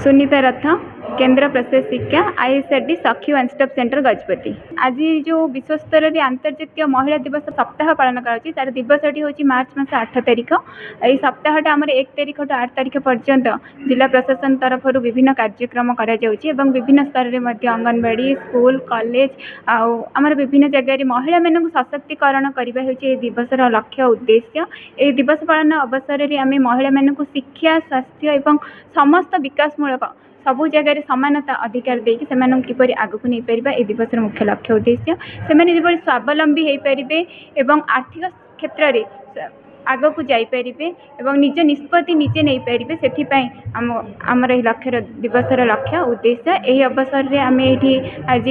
सुनीता रथ केंद्र प्रशासिका आईएसआरडी सखी one stop centre Gajapati. आज जो विश्व स्तर में अंतर्जातीय महिला दिवस सप्ताह पालन कर तार दिवसटी हूँ मार्च मास 8 तारिख। यह सप्ताहटा आम 1 तारिख टू 8 तारिख पर्यंत जिला प्रशासन तरफ विभिन्न कार्यक्रम विभिन्न स्तर में अंगनवाड़ी स्कूल कॉलेज आमर विभिन्न जगह महिला मानक सशक्तिकरण करने हूँ दिवसर लक्ष्य उद्देश्य। यह दिवस पालन अवसर में आम महिला मानक शिक्षा स्वास्थ्य और समस्त विकासमूलक सबु जगह समानता अधिकार देकी किपरि आगक नहीं पारिबा ए दिवस मुख्य लक्ष्य उद्देश्य। से स्वावलंबी हो पारे और आर्थिक क्षेत्र में आगक जापरे और निज निष्पत्ति निजे नहीं पारे से आमर लक्ष्य दिवसर लक्ष्य उद्देश्य। यही अवसर में आम ये आज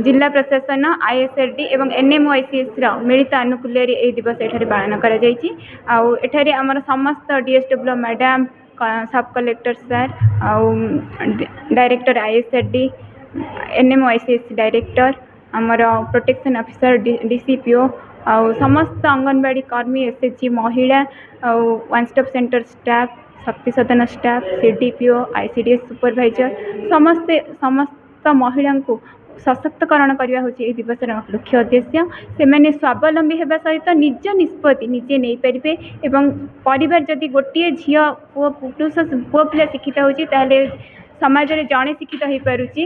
जिला प्रशासन आईएसआरडी और एनएमओआईसीएस मिलित आनुकूल्य यह दिवस ये पालन कर आमर समस्त डीएसडब्ल्यू मैडम सब कलेक्टर सर डायरेक्टर आईएसआरडी एनएमओआईसीएस डायरेक्टर आमर प्रोटेक्शन ऑफिसर डीसीपीओ समस्त अंगनवाड़ी कर्मी एसएचजी महिला वन स्टॉप सेंटर स्टाफ शक्ति सदन स्टाफ सीडीपीओ आईसीडीएस सुपरवाइजर समस्त महिला को सशक्तकरण करने हूँ ये दिवस लक्ष्य उद्देश्य। से स्वावलंबी होगा सहित निज निष्पत्ति निजे नहीं पारे और परिवार जदि गोटे झी पुरुष पुओ पिला शिक्षित होते समाज में जड़े शिक्षित हो पारुची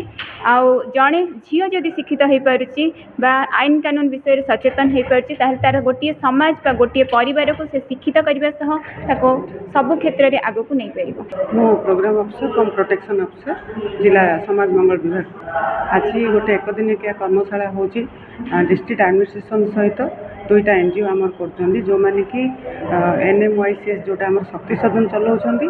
जड़े झी जदि शिक्षित हो पारुची आईन कानून विषय सचेतन हो पारुची तार गोटे समाज बा गोटे परिवार को से शिक्षित करने सबु क्षेत्र में आगक नहीं पार। मो प्रोग्राम अफिसर कम प्रोटेक्शन अफिसर जिला समाज मंगल विभाग आज गोटे एक दिनिकिया कर्मशाला हूँ डिस्ट्रिक्ट एडमिनिस्ट्रेशन सहित दुईटा एनजीओ आमर कर जो मैंने कि एनएमओआईसीएस जोटा आम शक्ति सदन चलाउछंती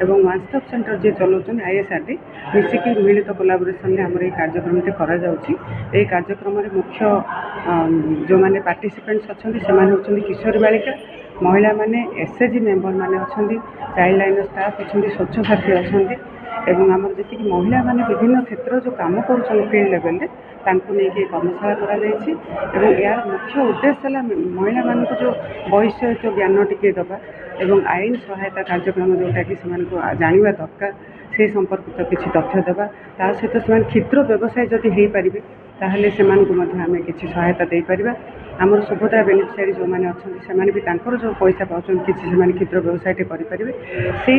एवं वन स्टॉप सेंटर जे चलाउछंती आईएसआरडी मिसिकी मिलित कोलाबोरेशन में आमर ये कार्यक्रम करा जाउछि। एही कार्यक्रम में मुख्य जो मैंने पार्टिसिपेंट्स अच्छा से किशोरी बालिका महिला माने एसएचजी मेंबर माने अच्छा चाइल्ड लाइन स्टाफ अच्छा स्वच्छ साथी अच्छा एवं आमर जी महिला माने विभिन्न क्षेत्र जो काम कर फील्ड लेवल नहीं कर्मशाला कर यार मुख्य उद्देश्य है महिला मान जो वैषयिक ज्ञान टिके दबा एवं आईन सहायता कार्यक्रम जोटा कि जानवा दरकार से संपर्कित किसी तथ्य देवा ता सहित से क्षुद्र व्यवसाय जदि हो पारे ताहले से आम किसी सहायता दे पारिबा। आमर सुभद्रा बेनिफिशियरी जो मैंने अच्छा से भी जो पैसा पाँच किसी से क्षुद्र व्यवसाय करेंगे से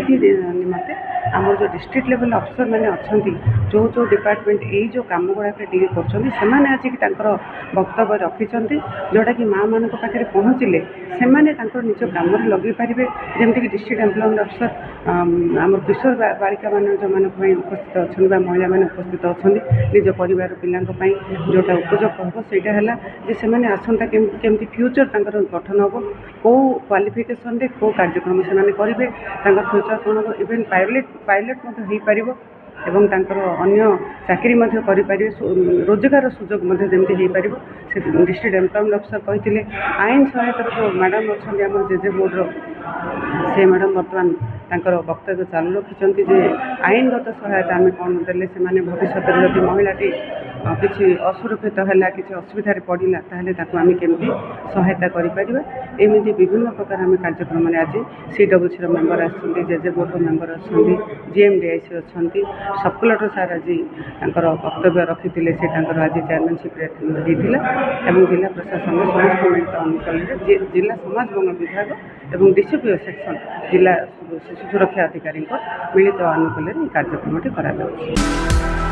निमंते आमर जो डिस्ट्रिक्ट लेवल अफिसर मैंने अच्छा जो जो डिपार्टमेंट यही जो कम गुड़ाक डील कर आज वक्तव्य रखिंट जोटा कि माँ मान पाखे पहुँचले से निज ग्राम लगे पारे जमीक डिस्ट्रिक्ट एम्प्लॉयमेंट अफिसर आम किशोर बालिका मान जो मैंने उपस्थित अच्छा महिला मैंने उपस्थित अच्छा निज परिवार पिलांई जोटा उपयुक्त हम सहीटा है आसंता केमती फ्यूचर तंकर गठन हम कौ क्वालिफिकेशन रे कौ कार्यक्रम से करेंगे फ्यूचर कौन हम इवेन पायलट हो पार एवं तांकर अन्य चाकरी करें रोजगार सुजोग जमी हो पार से डिस्ट्रिक्ट एम्प्लॉयमेंट अफिसर कहते आईन सहायता जो मैडम अच्छा आम जेजे बोर्ड से मैडम बर्तमान तांकर वक्तव्य चालू रखिंट जे आईनगत सहायता आम कौन देले से भविष्य जब महिलाटी किसी असुरक्षित है किसी असुविधा पड़ा ताहले आम केमती सहायता करमती विभिन्न प्रकार आम कार्यक्रम आज सीडब्ल्यूसी मेंबर आजे बोर्ड मेंबर अच्छा जीएमडीआईसी अच्छा सब कलेक्टर सार आज वक्तव्य रखी से आज चेयरमैनशिप होता जिला प्रशासन समस्त मिलित अनुकूल जिला समाज मंगल विभाग और डीसीपीओ सेक्शन जिला शिशु सुरक्षा अधिकारी मिलित अनुकूल कार्यक्रम करा।